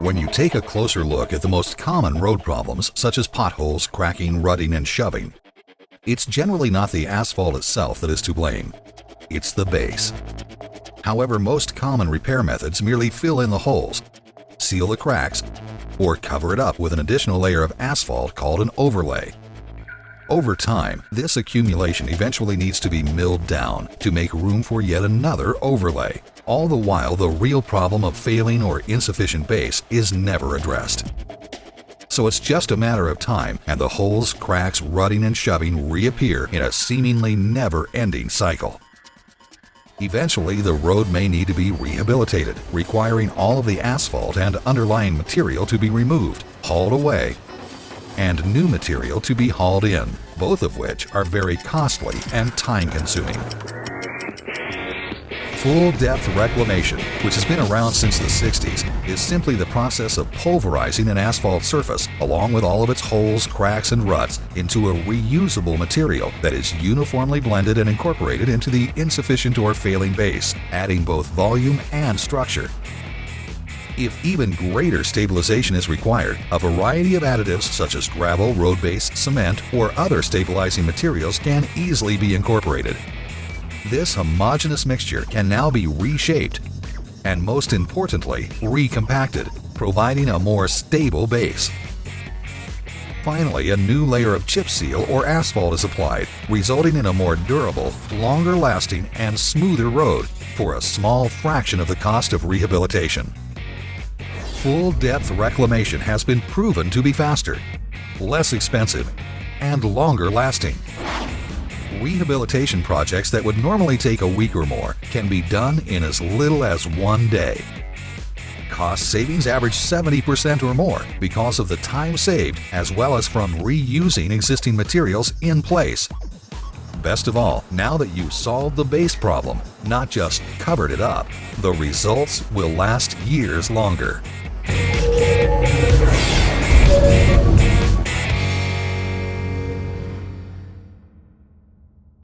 When you take a closer look at the most common road problems, such as potholes, cracking, rutting, and shoving, it's generally not the asphalt itself that is to blame. It's the base. However, most common repair methods merely fill in the holes, seal the cracks, or cover it up with an additional layer of asphalt called an overlay. Over time, this accumulation eventually needs to be milled down to make room for yet another overlay. All the while, the real problem of failing or insufficient base is never addressed. So it's just a matter of time, and the holes, cracks, rutting, and shoving reappear in a seemingly never-ending cycle. Eventually, the road may need to be rehabilitated, requiring all of the asphalt and underlying material to be removed, hauled away, and new material to be hauled in, both of which are very costly and time-consuming. Full-depth reclamation, which has been around since the 60s, is simply the process of pulverizing an asphalt surface, along with all of its holes, cracks, and ruts, into a reusable material that is uniformly blended and incorporated into the insufficient or failing base, adding both volume and structure. If even greater stabilization is required, a variety of additives such as gravel, road base, cement, or other stabilizing materials can easily be incorporated. This homogeneous mixture can now be reshaped and, most importantly, recompacted, providing a more stable base. Finally, a new layer of chip seal or asphalt is applied, resulting in a more durable, longer-lasting, and smoother road for a small fraction of the cost of rehabilitation. Full-depth reclamation has been proven to be faster, less expensive, and longer-lasting. Rehabilitation projects that would normally take a week or more can be done in as little as 1 day. Cost savings average 70% or more because of the time saved, as well as from reusing existing materials in place. Best of all, now that you've solved the base problem, not just covered it up, the results will last years longer.